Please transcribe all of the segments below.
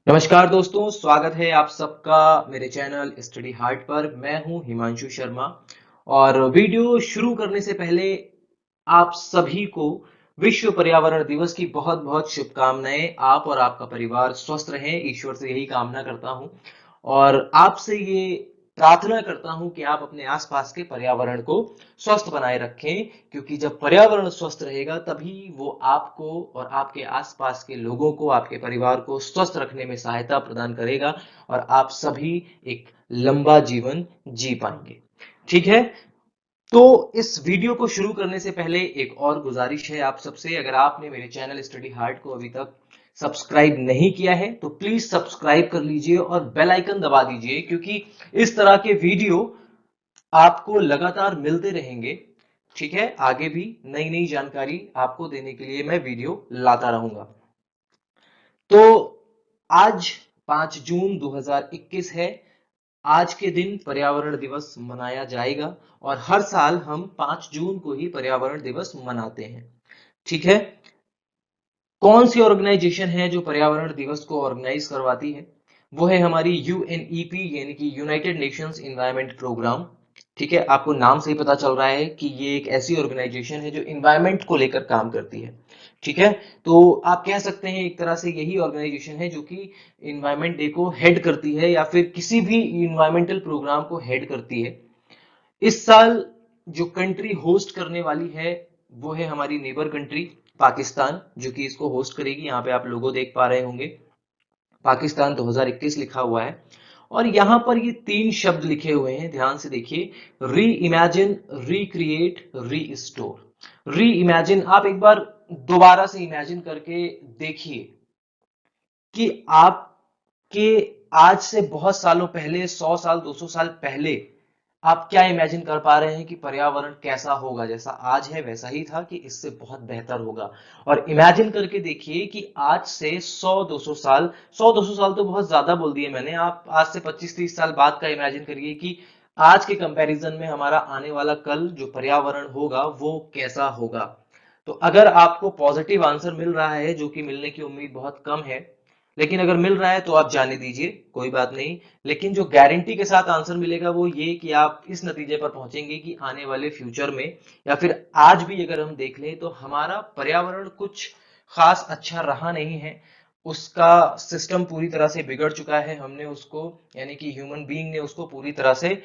नमस्कार दोस्तों, स्वागत है आप सबका मेरे चैनल स्टडी हार्ट पर। मैं हूं हिमांशु शर्मा और वीडियो शुरू करने से पहले आप सभी को विश्व पर्यावरण दिवस की बहुत बहुत शुभकामनाएं। आप और आपका परिवार स्वस्थ रहें, ईश्वर से यही कामना करता हूं और आपसे ये प्रार्थना करता हूं कि आप अपने आसपास के पर्यावरण को स्वस्थ बनाए रखें, क्योंकि जब पर्यावरण स्वस्थ रहेगा तभी वो आपको और आपके आसपास के लोगों को, आपके परिवार को स्वस्थ रखने में सहायता प्रदान करेगा और आप सभी एक लंबा जीवन जी पाएंगे। ठीक है। तो इस वीडियो को शुरू करने से पहले एक और गुजारिश है आप सबसे। अगर आपने मेरे चैनल स्टडी हार्ट को अभी तक सब्सक्राइब नहीं किया है तो प्लीज सब्सक्राइब कर लीजिए और बेल आइकन दबा दीजिए, क्योंकि इस तरह के वीडियो आपको लगातार मिलते रहेंगे। ठीक है, आगे भी नई नई जानकारी आपको देने के लिए मैं वीडियो लाता रहूंगा। तो आज 5 जून 2021 है। आज के दिन पर्यावरण दिवस मनाया जाएगा और हर साल हम 5 जून को ही पर्यावरण दिवस मनाते हैं। ठीक है। कौन सी ऑर्गेनाइजेशन है जो पर्यावरण दिवस को ऑर्गेनाइज करवाती है? वो है हमारी यूएनईपी, यानी कि यूनाइटेड नेशंस एनवायरनमेंट प्रोग्राम। ठीक है, आपको नाम से ही पता चल रहा है कि ये एक ऐसी ऑर्गेनाइजेशन है जो इन्वायरमेंट को लेकर काम करती है। ठीक है। तो आप कह सकते हैं एक तरह से यही ऑर्गेनाइजेशन है जो कि इन्वायरमेंट डे को हेड करती है या फिर किसी भी इन्वायरमेंटल प्रोग्राम को हेड करती है। इस साल जो कंट्री होस्ट करने वाली है वो है हमारी नेबर कंट्री पाकिस्तान, जो कि इसको होस्ट करेगी। यहाँ पे आप लोगो देख पा रहे होंगे, पाकिस्तान 2021 लिखा हुआ है और यहां पर ये तीन शब्द लिखे हुए हैं, ध्यान से देखिए। री इमेजिन, रिक्रिएट, रीस्टोर। री इमेजिन, आप एक बार दोबारा से इमेजिन करके देखिए कि आपके आज से बहुत सालों पहले, 100 साल 200 साल पहले आप क्या इमेजिन कर पा रहे हैं कि पर्यावरण कैसा होगा? जैसा आज है वैसा ही था कि इससे बहुत बेहतर होगा? और इमेजिन करके देखिए कि आज से 100-200 साल, 100-200 साल तो बहुत ज्यादा बोल दिए मैंने, आप आज से 25-30 साल बाद का इमेजिन करिए कि आज के कंपैरिजन में हमारा आने वाला कल जो पर्यावरण होगा वो कैसा होगा। तो अगर आपको पॉजिटिव आंसर मिल रहा है, जो कि मिलने की उम्मीद बहुत कम है, लेकिन अगर मिल रहा है तो आप जाने दीजिए, कोई बात नहीं। लेकिन जो गारंटी के साथ आंसर मिलेगा वो ये कि आप इस नतीजे पर पहुंचेंगे कि आने वाले फ्यूचर में या फिर आज भी अगर हम देख लें तो हमारा पर्यावरण कुछ खास अच्छा रहा नहीं है। उसका सिस्टम पूरी तरह से बिगड़ चुका है। हमने उसको, यानी कि ह्यूमन बीइंग ने उसको पूरी तरह से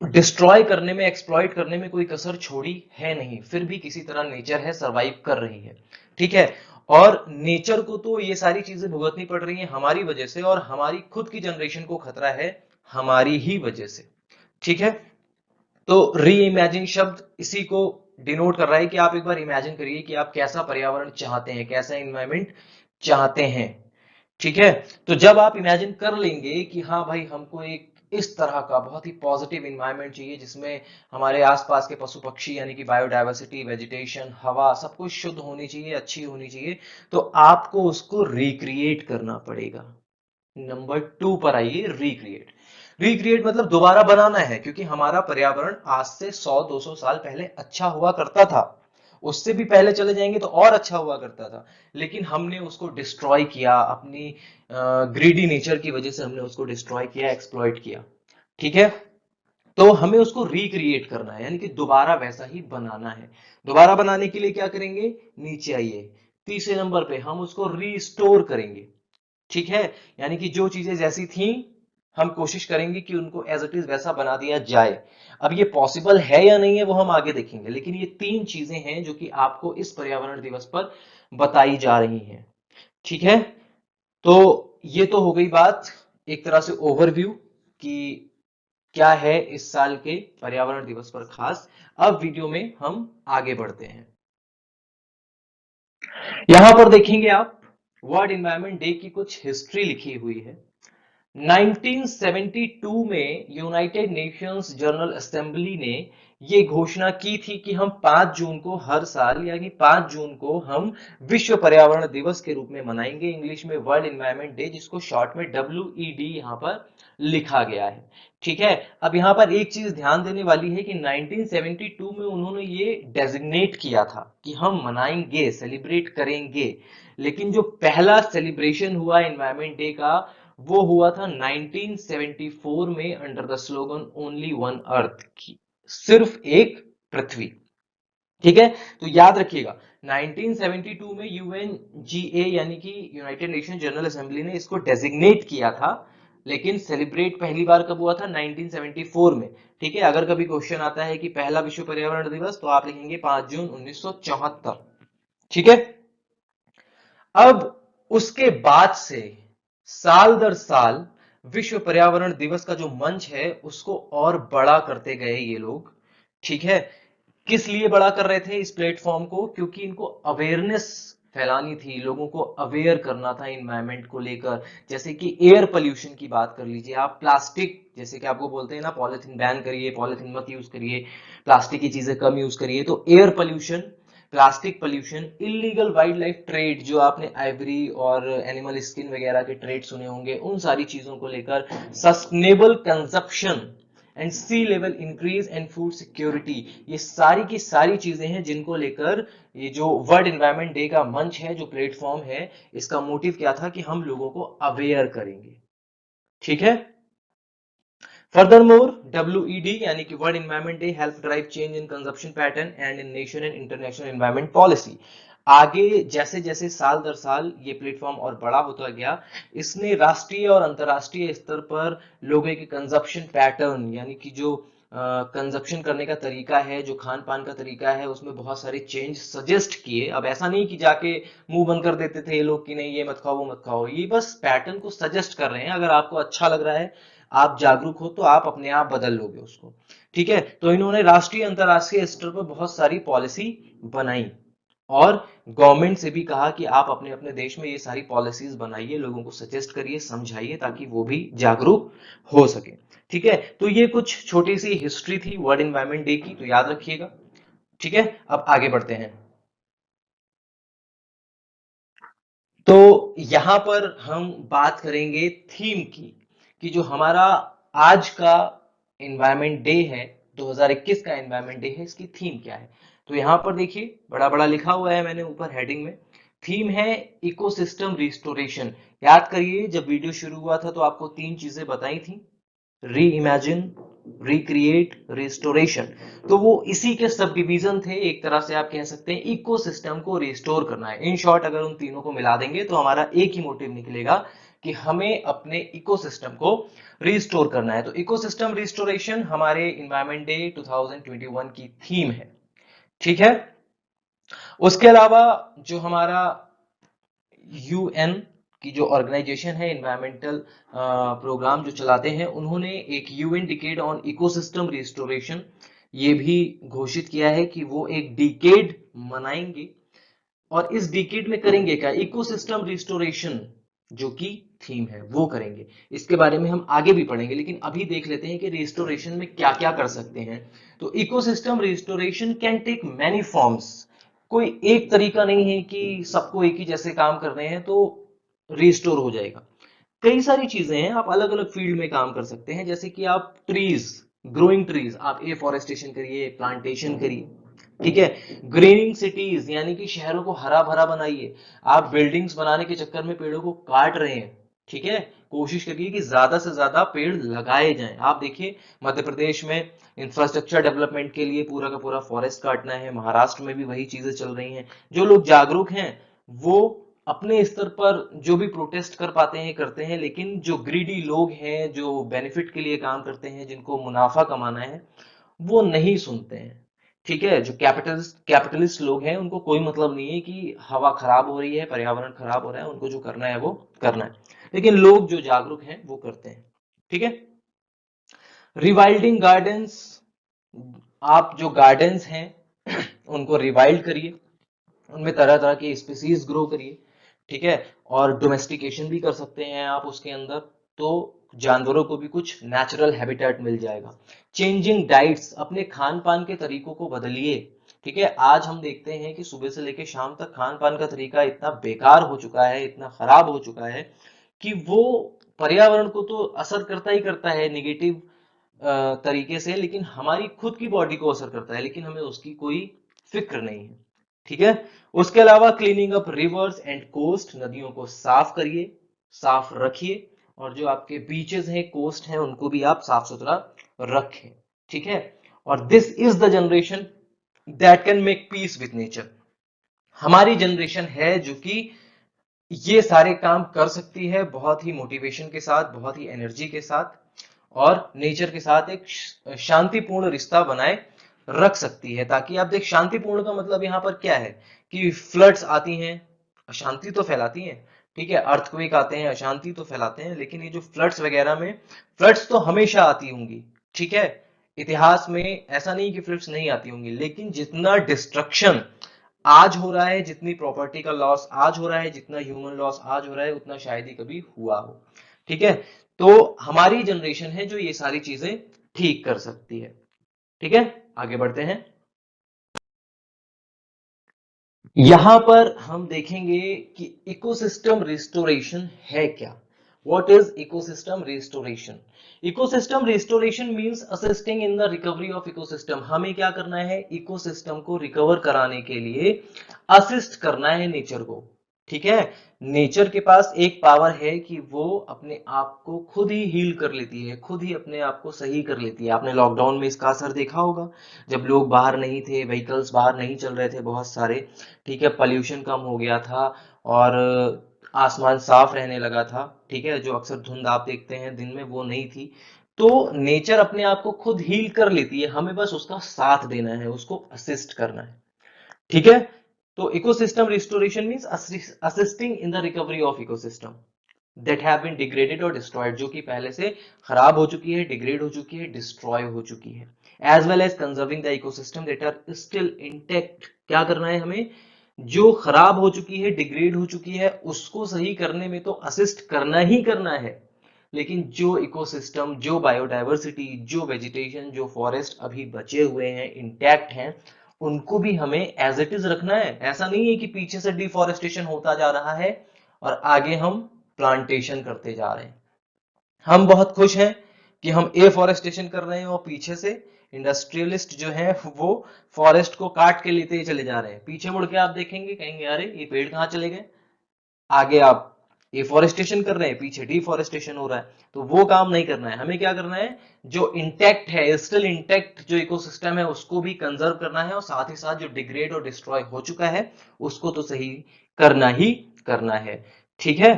डिस्ट्रॉय करने में, एक्सप्लॉइट करने में कोई कसर छोड़ी है नहीं। फिर भी किसी तरह नेचर है, सरवाइव कर रही है। ठीक है। और नेचर को तो ये सारी चीजें भुगतनी पड़ रही हैं हमारी वजह से, और हमारी खुद की जनरेशन को खतरा है हमारी ही वजह से। ठीक है। तो री इमेजिन शब्द इसी को डिनोट कर रहा है कि आप एक बार इमेजिन करिए कि आप कैसा पर्यावरण चाहते हैं, कैसा एनवायरमेंट चाहते हैं। ठीक है। तो जब आप इमेजिन कर लेंगे कि हाँ भाई, हमको एक इस तरह का बहुत ही पॉजिटिव इन्वायरमेंट चाहिए जिसमें हमारे आसपास के पशु पक्षी, यानी कि बायोडायवर्सिटी, वेजिटेशन, हवा, सब कुछ शुद्ध होनी चाहिए, अच्छी होनी चाहिए, तो आपको उसको रिक्रिएट करना पड़ेगा। नंबर 2 पर आइए, रिक्रिएट। रिक्रिएट मतलब दोबारा बनाना है, क्योंकि हमारा पर्यावरण आज से 100-200 साल पहले अच्छा हुआ करता था। उससे भी पहले चले जाएंगे तो और अच्छा हुआ करता था, लेकिन हमने उसको डिस्ट्रॉय किया अपनी ग्रीडी नेचर की वजह से। हमने उसको डिस्ट्रॉय किया, एक्सप्लॉइट किया। ठीक है। तो हमें उसको रिक्रिएट करना है, यानी कि दोबारा वैसा ही बनाना है। दोबारा बनाने के लिए क्या करेंगे? नीचे आइए, तीसरे नंबर पे हम उसको रीस्टोर करेंगे। ठीक है। यानी कि जो चीजें जैसी थी हम कोशिश करेंगे कि उनको एज इट इज वैसा बना दिया जाए। अब ये पॉसिबल है या नहीं है वो हम आगे देखेंगे, लेकिन ये तीन चीजें हैं जो कि आपको इस पर्यावरण दिवस पर बताई जा रही हैं। ठीक है। तो ये तो हो गई बात, एक तरह से ओवरव्यू कि क्या है इस साल के पर्यावरण दिवस पर खास। अब वीडियो में हम आगे बढ़ते हैं। यहां पर देखेंगे आप, वर्ल्ड एनवायरनमेंट डे की कुछ हिस्ट्री लिखी हुई है। 1972 में यूनाइटेड नेशंस जनरल असेंबली ने ये घोषणा की थी कि हम 5 जून को हर साल, यानी 5 जून को हम विश्व पर्यावरण दिवस के रूप में मनाएंगे, इंग्लिश में वर्ल्ड एनवायरनमेंट डे, जिसको शॉर्ट में WED यहां पर लिखा गया है। ठीक है, अब यहां पर एक चीज ध्यान देने वाली है कि 1972 में उन्होंने ये डेजिग्नेट किया था कि हम मनाएंगे, सेलिब्रेट करेंगे, लेकिन जो पहला सेलिब्रेशन हुआ एनवायरनमेंट डे का वो हुआ था 1974 में under the slogan only one earth, की सिर्फ एक पृथ्वी। ठीक है, तो याद रखिएगा 1972 में यूएनजीए यानी कि यूनाइटेड नेशन जनरल असेंबली ने इसको डेजिग्नेट किया था, लेकिन सेलिब्रेट पहली बार कब हुआ था? 1974 में। ठीक है, अगर कभी क्वेश्चन आता है कि पहला विश्व पर्यावरण दिवस, तो आप लिखेंगे 5 जून 1974। ठीक है, अब उसके बाद से साल दर साल विश्व पर्यावरण दिवस का जो मंच है उसको और बड़ा करते गए ये लोग। ठीक है, किस लिए बड़ा कर रहे थे इस प्लेटफॉर्म को? क्योंकि इनको अवेयरनेस फैलानी थी, लोगों को अवेयर करना था इन्वायरमेंट को लेकर। जैसे कि एयर पोल्यूशन की बात कर लीजिए आप, प्लास्टिक, जैसे कि आपको बोलते हैं ना पॉलिथीन बैन करिए, पॉलिथीन मत यूज करिए, प्लास्टिक की चीजें कम यूज करिए, तो air pollution, plastic pollution, illegal wild life trade, जो आपने आइवरी और एनिमल स्किन वगैरह के ट्रेड सुने होंगे, उन सारी चीजों को लेकर, sustainable consumption and sea level increase and food security, ये सारी की सारी चीजें हैं जिनको लेकर ये जो वर्ल्ड एनवायरनमेंट डे का मंच है, जो प्लेटफॉर्म है, इसका मोटिव क्या था कि हम लोगों को अवेयर करेंगे। ठीक है, फर्दरमोर WED यानी कि world environment day help drive change in consumption pattern and in nation and international environment policy. आगे जैसे जैसे साल दर साल ये प्लेटफॉर्म और बड़ा होता गया, इसने राष्ट्रीय और अंतरराष्ट्रीय स्तर पर लोगों के कंजप्शन पैटर्न, यानी कि जो कंजप्शन करने का तरीका है, जो खान पान का तरीका है, उसमें बहुत सारे चेंज सजेस्ट किए। अब ऐसा नहीं कि जाके मुंह बंद कर देते थे ये लोग कि नहीं ये मत खाओ वो मत खाओ, ये बस पैटर्न को सजेस्ट कर रहे हैं। अगर आपको अच्छा लग रहा है, आप जागरूक हो, तो आप अपने आप बदल लोगे उसको। ठीक है, तो इन्होंने राष्ट्रीय अंतरराष्ट्रीय स्तर पर बहुत सारी पॉलिसी बनाई और गवर्नमेंट से भी कहा कि आप अपने अपने देश में ये सारी पॉलिसीज बनाइए, लोगों को सजेस्ट करिए, समझाइए, ताकि वो भी जागरूक हो सके। ठीक है, तो ये कुछ छोटी सी हिस्ट्री थी वर्ल्ड एनवायरनमेंट डे की, तो याद रखिएगा। ठीक है, अब आगे बढ़ते हैं। तो यहां पर हम बात करेंगे थीम की, कि जो हमारा आज का एनवायरनमेंट डे है, 2021 का एनवायरनमेंट डे है, इसकी थीम क्या है? तो यहां पर देखिए बड़ा बड़ा लिखा हुआ है मैंने ऊपर हेडिंग में, थीम है इकोसिस्टम रिस्टोरेशन। याद करिए, जब वीडियो शुरू हुआ था तो आपको तीन चीजें बताई थी, री इमेजिन, रिक्रिएट, रिस्टोरेशन। तो वो इसी के सब डिवीजन थे, एक तरह से आप कह सकते हैं इकोसिस्टम को रिस्टोर करना है। इन शॉर्ट अगर उन तीनों को मिला देंगे तो हमारा एक ही मोटिव निकलेगा कि हमें अपने इकोसिस्टम को रिस्टोर करना है। तो इकोसिस्टम रिस्टोरेशन हमारे इन्वायरमेंट डे 2021 की थीम है। ठीक है, उसके अलावा जो हमारा यूएन की जो ऑर्गेनाइजेशन है, इन्वायरमेंटल प्रोग्राम जो चलाते हैं, उन्होंने एक UN decade on ecosystem restoration ये भी घोषित किया है कि वो एक डिकेड मनाएंगे। और इस डिकेड में करेंगे क्या? इकोसिस्टम रिस्टोरेशन जो कि थीम है वो करेंगे। इसके बारे में हम आगे भी पढ़ेंगे, लेकिन अभी देख लेते हैं कि रिस्टोरेशन में क्या क्या कर सकते हैं। तो ecosystem restoration can take many forms. कोई एक तरीका नहीं है कि सबको एक ही जैसे काम कर रहे हैं तो रिस्टोर हो जाएगा। कई सारी चीजें हैं, आप अलग अलग फील्ड में काम कर सकते हैं। जैसे कि आप ट्रीज, ग्रोइंग ट्रीज, आप एफोरेस्टेशन करिए, प्लांटेशन करिए। ठीक है, ग्रीनिंग सिटीज यानी कि शहरों को हरा भरा बनाइए। आप बिल्डिंग्स बनाने के चक्कर में पेड़ों को काट रहे हैं। ठीक है, कोशिश करिए कि ज्यादा से ज्यादा पेड़ लगाए जाएं। आप देखिए मध्य प्रदेश में इंफ्रास्ट्रक्चर डेवलपमेंट के लिए पूरा का पूरा फॉरेस्ट काटना है, महाराष्ट्र में भी वही चीजें चल रही हैं। जो लोग जागरूक हैं वो अपने स्तर पर जो भी प्रोटेस्ट कर पाते हैं करते हैं, लेकिन जो ग्रीडी लोग हैं, जो बेनिफिट के लिए काम करते हैं, जिनको मुनाफा कमाना है, वो नहीं सुनते हैं। ठीक है, जो कैपिटलिस्ट लोग हैं उनको कोई मतलब नहीं है कि हवा खराब हो रही है, पर्यावरण खराब हो रहा है, उनको जो करना है वो करना है। लेकिन लोग जो जागरूक हैं वो करते हैं। ठीक है, रिवाइल्डिंग गार्डन्स, आप जो गार्डन्स हैं उनको रिवाइल्ड करिए, उनमें तरह तरह के स्पीसीज ग्रो करिए। ठीक है, और डोमेस्टिकेशन भी कर सकते हैं आप उसके अंदर। तो जानवरों को भी कुछ नेचुरल हैबिटेट मिल जाएगा। चेंजिंग डाइट्स, अपने खान पान के तरीकों को बदलिए। ठीक है, आज हम देखते हैं कि सुबह से लेकर शाम तक खान पान का तरीका इतना बेकार हो चुका है, इतना खराब हो चुका है कि वो पर्यावरण को तो असर करता ही करता है निगेटिव तरीके से, लेकिन हमारी खुद की बॉडी को असर करता है, लेकिन हमें उसकी कोई फिक्र नहीं है। ठीक है, उसके अलावा cleaning up rivers and coast, नदियों को साफ करिए, साफ रखिए, और जो आपके बीचेस हैं, कोस्ट हैं, उनको भी आप साफ सुथरा रखें। ठीक है, और this is the generation that can make peace with nature. हमारी जनरेशन है जो कि ये सारे काम कर सकती है, बहुत ही मोटिवेशन के साथ, बहुत ही एनर्जी के साथ, और नेचर के साथ एक शांतिपूर्ण रिश्ता बनाए रख सकती है। ताकि आप देख, शांतिपूर्ण का मतलब यहां पर क्या है कि फ्लड्स आती हैं, अशांति तो फैलाती हैं। ठीक है, अर्थक्वेक आते हैं, अशांति तो फैलाते हैं, लेकिन ये जो फ्लड्स वगैरह में, फ्लड्स तो हमेशा आती होंगी। ठीक है, इतिहास में ऐसा नहीं कि फ्लड्स नहीं आती होंगी, लेकिन जितना डिस्ट्रक्शन आज हो रहा है, जितनी प्रॉपर्टी का लॉस आज हो रहा है, जितना ह्यूमन लॉस आज हो रहा है, उतना शायद ही कभी हुआ हो। ठीक है, तो हमारी जनरेशन है जो ये सारी चीजें ठीक कर सकती है। ठीक है, आगे बढ़ते हैं। यहां पर हम देखेंगे कि इकोसिस्टम रिस्टोरेशन है क्या। What is ecosystem restoration? Ecosystem restoration means assisting in the recovery of ecosystem. हमें क्या करना है? इकोसिस्टम को रिकवर कराने के लिए असिस्ट करना है नेचर को। ठीक है, नेचर के पास एक पावर है कि वो अपने आप को खुद ही हील कर लेती है, खुद ही अपने आप को सही कर लेती है। आपने लॉकडाउन में इसका असर देखा होगा, जब लोग बाहर नहीं थे, व्हीकल्स बाहर नहीं चल रहे थे बहुत सारे। ठीक है, पॉल्यूशन कम हो गया था, और आसमान साफ रहने लगा था। ठीक है, जो अक्सर धुंध आप देखते हैं दिन में, वो नहीं थी। तो नेचर अपने आप को खुद हील कर लेती है, हमें बस उसका साथ देना है, उसको असिस्ट करना है। ठीक है, तो ecosystem restoration means assisting in the recovery of ecosystem that have been degraded or destroyed, जो कि पहले से खराब हो चुकी है, डिग्रेड हो चुकी है, डिस्ट्रॉय हो चुकी है। As well as conserving the ecosystem that are still intact. क्या करना है हमें? जो खराब हो चुकी है, डिग्रेड हो चुकी है, उसको सही करने में तो असिस्ट करना ही करना है, लेकिन जो इकोसिस्टम, जो बायोडायवर्सिटी, जो वेजिटेशन, जो फॉरेस्ट अभी बचे हुए हैं, इंटैक्ट हैं, उनको भी हमें एज इट इज रखना है। ऐसा नहीं है कि पीछे से डिफॉरेस्टेशन होता जा रहा है और आगे हम प्लांटेशन करते जा रहे हैं। हम बहुत खुश हैं कि हम एफॉरेस्टेशन कर रहे हैं, और पीछे से इंडस्ट्रियलिस्ट जो है वो फॉरेस्ट को काट के लेते ही चले जा रहे हैं। पीछे मुड़ के आप देखेंगे, कहेंगे अरे ये पेड़ कहाँ चले गए। आगे आप एफॉरेस्टेशन कर रहे हैं, पीछे डिफॉरेस्टेशन हो रहा है। तो वो काम नहीं करना है। हमें क्या करना है? जो इंटैक्ट है, स्टिल इंटैक्ट जो इकोसिस्टम है, उसको भी कंजर्व करना है, और साथ ही साथ जो डिग्रेड और डिस्ट्रॉय हो चुका है, उसको तो सही करना ही करना है। ठीक है,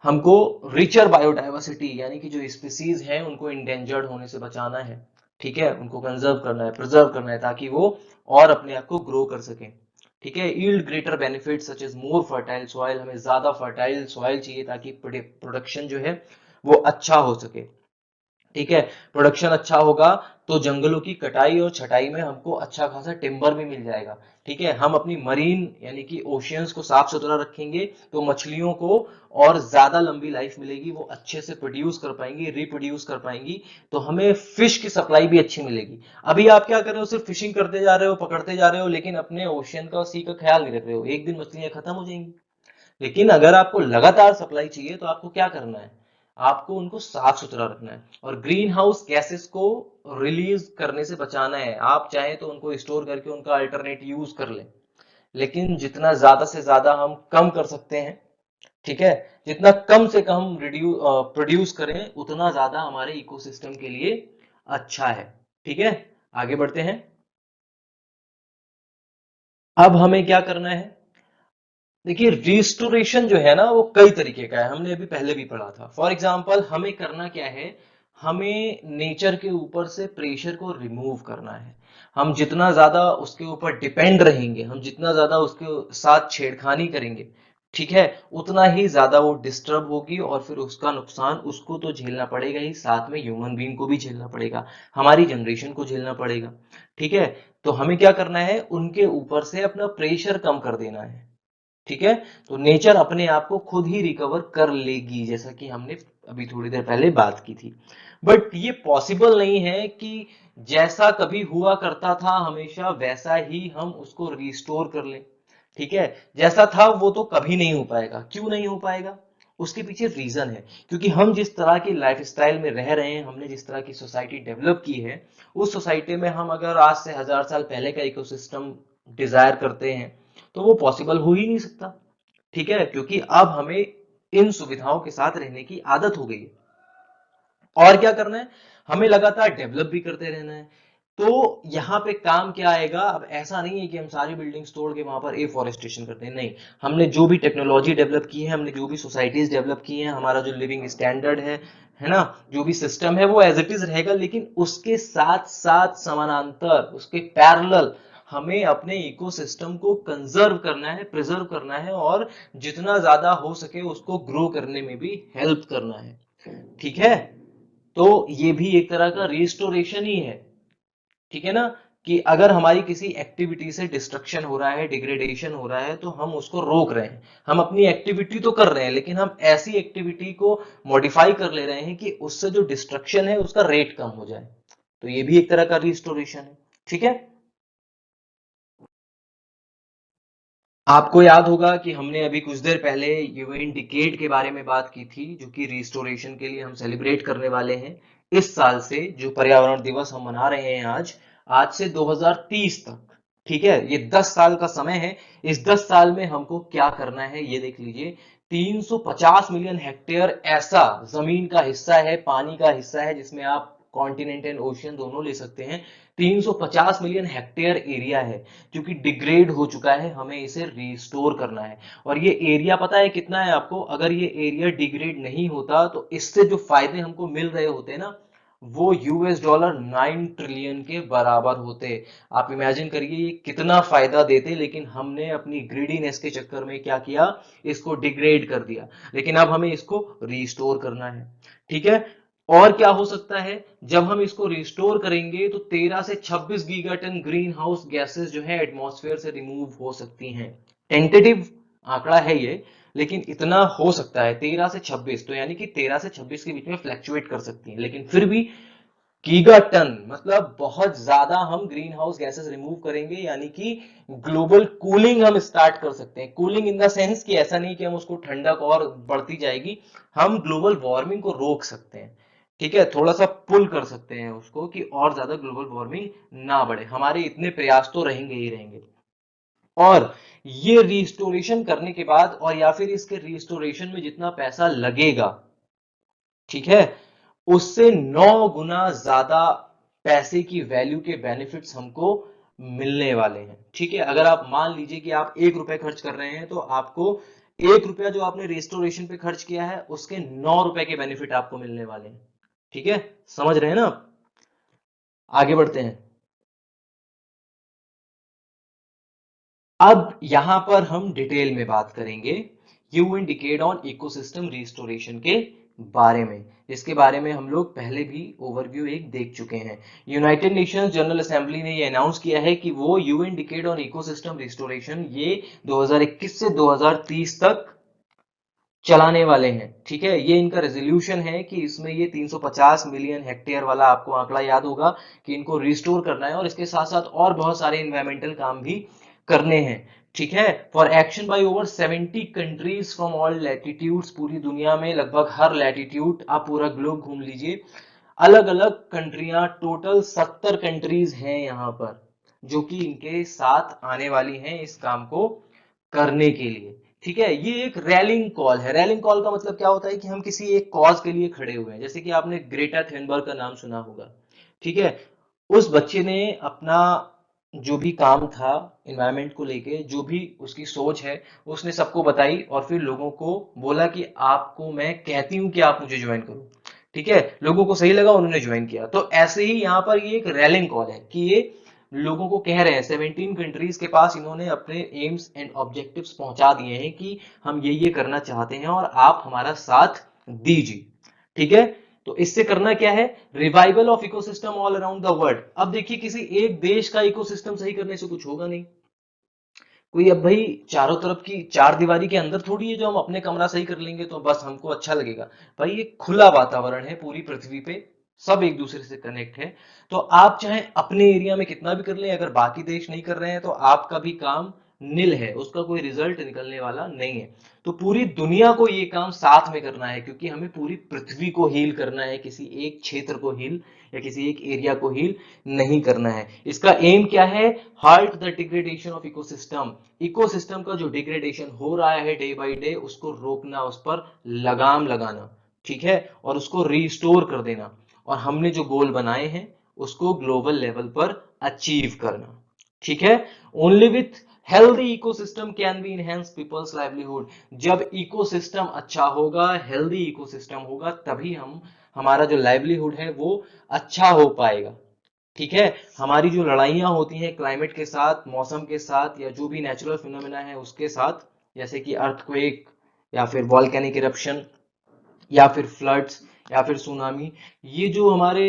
हमको रिचर बायोडायवर्सिटी, यानी कि जो स्पीसीज हैं उनको इंडेंजर्ड होने से बचाना है। ठीक है, उनको कंजर्व करना है, प्रिजर्व करना है, ताकि वो और अपने आप को ग्रो कर सकें। ठीक है, yield greater benefit such as more fertile soil, हमें ज्यादा फर्टाइल सॉइल चाहिए ताकि प्रोडक्शन जो है वो अच्छा हो सके। ठीक है, प्रोडक्शन अच्छा होगा तो जंगलों की कटाई और छटाई में हमको अच्छा खासा टिम्बर भी मिल जाएगा। ठीक है, हम अपनी मरीन यानी कि ओशियंस को साफ सुथरा रखेंगे तो मछलियों को और ज्यादा लंबी लाइफ मिलेगी, वो अच्छे से प्रोड्यूस कर पाएंगी, रिप्रोड्यूस कर पाएंगी, तो हमें फिश की सप्लाई भी अच्छी मिलेगी। अभी आप क्या कर रहे हो? सिर्फ फिशिंग करते जा रहे हो, पकड़ते जा रहे हो, लेकिन अपने ओशियन का, सी का ख्याल नहीं रख रहे हो। एक दिन मछलियां खत्म हो जाएंगी। लेकिन अगर आपको लगातार सप्लाई चाहिए तो आपको क्या करना है? आपको उनको साफ सुथरा रखना है, और ग्रीन हाउस गैसेस को रिलीज करने से बचाना है। आप चाहें तो उनको स्टोर करके उनका अल्टरनेट यूज कर लें, लेकिन जितना ज्यादा से ज्यादा हम कम कर सकते हैं, ठीक है, जितना कम से कम प्रोड्यूस करें, उतना ज्यादा हमारे इकोसिस्टम के लिए अच्छा है। ठीक है, आगे बढ़ते हैं। अब हमें क्या करना है? देखिए, रिस्टोरेशन जो है ना, वो कई तरीके का है, हमने अभी पहले भी पढ़ा था। फॉर एग्जाम्पल, हमें करना क्या है? हमें नेचर के ऊपर से प्रेशर को रिमूव करना है। हम जितना ज्यादा उसके ऊपर डिपेंड रहेंगे, हम जितना ज्यादा उसके साथ छेड़खानी करेंगे, ठीक है, उतना ही ज्यादा वो डिस्टर्ब होगी, और फिर उसका नुकसान उसको तो झेलना पड़ेगा ही, साथ में ह्यूमन बीइंग को भी झेलना पड़ेगा, हमारी जनरेशन को झेलना पड़ेगा। ठीक है, तो हमें क्या करना है? उनके ऊपर से अपना प्रेशर कम कर देना है। ठीक है। तो नेचर अपने आप को खुद ही रिकवर कर लेगी, जैसा कि हमने अभी थोड़ी देर पहले बात की थी। बट ये पॉसिबल नहीं है कि जैसा कभी हुआ करता था हमेशा वैसा ही हम उसको रिस्टोर कर लें। ठीक है, जैसा था वो तो कभी नहीं हो पाएगा। क्यों नहीं हो पाएगा? उसके पीछे रीजन है, क्योंकि हम जिस तरह की लाइफस्टाइल में रह रहे हैं, हमने जिस तरह की सोसाइटी डेवलप की है, उस सोसाइटी में हम अगर आज से 1000 साल पहले का इकोसिस्टम डिजायर करते हैं तो वो पॉसिबल हो ही नहीं सकता। ठीक है, क्योंकि अब हमें इन सुविधाओं के साथ रहने की आदत हो गई है। और क्या करना है, हमें लगातार डेवलप भी करते रहना है। तो यहाँ पे काम क्या आएगा? अब ऐसा नहीं है कि हम सारी बिल्डिंग्स तोड़ के वहां पर एफॉरेस्टेशन करते हैं, नहीं। हमने जो भी टेक्नोलॉजी डेवलप की है, हमने जो भी सोसाइटीज डेवलप की हैं, हमारा जो लिविंग स्टैंडर्ड है ना, जो भी सिस्टम है वो एज इट इज रहेगा, लेकिन उसके साथ साथ समानांतर, उसके पैरेलल हमें अपने इकोसिस्टम को कंजर्व करना है, प्रिजर्व करना है, और जितना ज्यादा हो सके उसको ग्रो करने में भी हेल्प करना है। ठीक है, तो ये भी एक तरह का रिस्टोरेशन ही है। ठीक है ना, कि अगर हमारी किसी एक्टिविटी से डिस्ट्रक्शन हो रहा है, डिग्रेडेशन हो रहा है, तो हम उसको रोक रहे हैं। हम अपनी एक्टिविटी तो कर रहे हैं, लेकिन हम ऐसी एक्टिविटी को मॉडिफाई कर ले रहे हैं कि उससे जो डिस्ट्रक्शन है उसका रेट कम हो जाए। तो ये भी एक तरह का रिस्टोरेशन है। ठीक है। आपको याद होगा कि हमने अभी कुछ देर पहले यूएन डिकेड के बारे में बात की थी, जो कि रिस्टोरेशन के लिए हम सेलिब्रेट करने वाले हैं इस साल से। जो पर्यावरण दिवस हम मना रहे हैं आज, आज से 2030 तक। ठीक है, ये 10 साल का समय है। इस 10 साल में हमको क्या करना है ये देख लीजिए। 350 मिलियन हेक्टेयर ऐसा जमीन का हिस्सा है, पानी का हिस्सा है, जिसमें आप कॉन्टिनेंट एंड ओशियन दोनों ले सकते हैं। 350 मिलियन हेक्टेयर एरिया है जो कि डिग्रेड हो चुका है, हमें इसे रिस्टोर करना है। और ये एरिया पता है कितना है आपको? अगर ये एरिया डिग्रेड नहीं होता तो इससे जो फायदे हमको मिल रहे होते हैं ना, वो US$ 9 ट्रिलियन के बराबर होते। आप इमेजिन करिए ये कितना फायदा देते, लेकिन हमने अपनी ग्रीडीनेस के चक्कर में क्या किया, इसको डिग्रेड कर दिया। लेकिन अब हमें इसको रिस्टोर करना है। ठीक है। और क्या हो सकता है? जब हम इसको रिस्टोर करेंगे तो 13 से 26 गीगाटन ग्रीन हाउस गैसेस जो है एटमॉस्फेयर से रिमूव हो सकती हैं। टेंटेटिव आंकड़ा है ये, लेकिन इतना हो सकता है 13 से 26, तो यानी कि 13 से 26 के बीच में फ्लैक्चुएट कर सकती है, लेकिन फिर भी गीगाटन मतलब बहुत ज्यादा हम ग्रीन हाउस गैसेस रिमूव करेंगे, यानी कि ग्लोबल कूलिंग हम स्टार्ट कर सकते हैं। कूलिंग इन द सेंस कि ऐसा नहीं कि हम उसको ठंडक और बढ़ती जाएगी, हम ग्लोबल वार्मिंग को रोक सकते हैं। ठीक है, थोड़ा सा पुल कर सकते हैं उसको कि और ज्यादा ग्लोबल वार्मिंग ना बढ़े। हमारे इतने प्रयास तो रहेंगे ही रहेंगे। और ये रिस्टोरेशन करने के बाद, और या फिर इसके रिस्टोरेशन में जितना पैसा लगेगा, ठीक है, उससे 9 गुना ज्यादा पैसे की वैल्यू के बेनिफिट्स हमको मिलने वाले हैं। ठीक है, अगर आप मान लीजिए कि आप 1 रुपए खर्च कर रहे हैं, तो आपको 1 रुपया जो आपने रेस्टोरेशन पे खर्च किया है उसके 9 रुपए के बेनिफिट आपको मिलने वाले हैं। ठीक है, समझ रहे हैं ना आप? आगे बढ़ते हैं। अब यहां पर हम डिटेल में बात करेंगे human decade on ecosystem restoration के बारे में, जिसके बारे में हम लोग पहले भी ओवरव्यू एक देख चुके हैं। यूनाइटेड नेशंस जनरल असेंबली ने ये अनाउंस किया है कि वो human decade on ecosystem restoration ये 2021 से 2030 तक चलाने वाले हैं। ठीक है, ये इनका रेजोल्यूशन है कि इसमें ये 350 मिलियन हेक्टेयर वाला आपको आंकड़ा याद होगा कि इनको रिस्टोर करना है, और इसके साथ साथ और बहुत सारे इन्वायरमेंटल काम भी करने हैं। ठीक है, for action by over 70 countries from all latitudes, पूरी दुनिया में लगभग हर लैटिट्यूड, आप पूरा ग्लोब घूम लीजिए, अलग अलग कंट्रियां, टोटल 70 कंट्रीज हैं यहाँ पर जो कि इनके साथ आने वाली हैं इस काम को करने के लिए। ठीक है, ये एक रैलिंग कॉल है। रैलिंग कॉल का मतलब क्या होता है कि हम किसी एक कॉज के लिए खड़े हुए हैं। जैसे कि आपने ग्रेटा थेनबर्ग का नाम सुना होगा। ठीक है, उस बच्चे ने अपना जो भी काम था एनवायरनमेंट को लेके, जो भी उसकी सोच है, उसने सबको बताई और फिर लोगों को बोला कि आपको मैं कहती हूं कि आप मुझे ज्वाइन करो। ठीक है, लोगों को सही लगा, उन्होंने ज्वाइन किया। तो ऐसे ही यहां पर ये एक रैलिंग कॉल है कि ये लोगों को कह रहे हैं, 17 कंट्रीज के पास इन्होंने अपने एम्स एंड ऑब्जेक्टिव्स पहुंचा दिए हैं कि हम ये करना चाहते हैं और आप हमारा साथ दीजिए। ठीक है, तो इससे करना क्या है? Revival of ecosystem all around the world. अब देखिए, किसी एक देश का इकोसिस्टम सही करने से कुछ होगा नहीं। कोई अब भाई चारों तरफ की चार दीवारी के अंदर थोड़ी है जो हम अपने कमरा सही कर लेंगे तो बस हमको अच्छा लगेगा। भाई ये खुला वातावरण है पूरी पृथ्वी पे, सब एक दूसरे से कनेक्ट है। तो आप चाहे अपने एरिया में कितना भी कर लें, अगर बाकी देश नहीं कर रहे हैं तो आपका भी काम निल है, उसका कोई रिजल्ट निकलने वाला नहीं है। तो पूरी दुनिया को ये काम साथ में करना है, क्योंकि हमें पूरी पृथ्वी को हील करना है, किसी एक क्षेत्र को हील या किसी एक एरिया को हील नहीं करना है। इसका एम क्या है? halt the degradation of ecosystem. Ecosystem का जो डिग्रेडेशन हो रहा है डे बाय डे, उसको रोकना, उस पर लगाम लगाना, ठीक है, और उसको रिस्टोर कर देना, और हमने जो गोल बनाए हैं उसको ग्लोबल लेवल पर अचीव करना, ठीक है। Only with healthy ecosystem can be enhance people's livelihood. जब इकोसिस्टम अच्छा होगा, हेल्दी इकोसिस्टम होगा, तभी हम हमारा जो लाइवलीहुड है वो अच्छा हो पाएगा, ठीक है। हमारी जो लड़ाइयां होती हैं क्लाइमेट के साथ, मौसम के साथ, या जो भी नेचुरल फिनोमेना है उसके साथ, जैसे कि अर्थक्वेक या फिर वॉल्केनिक इरप्शन या फिर फ्लड्स या फिर सुनामी, ये जो हमारे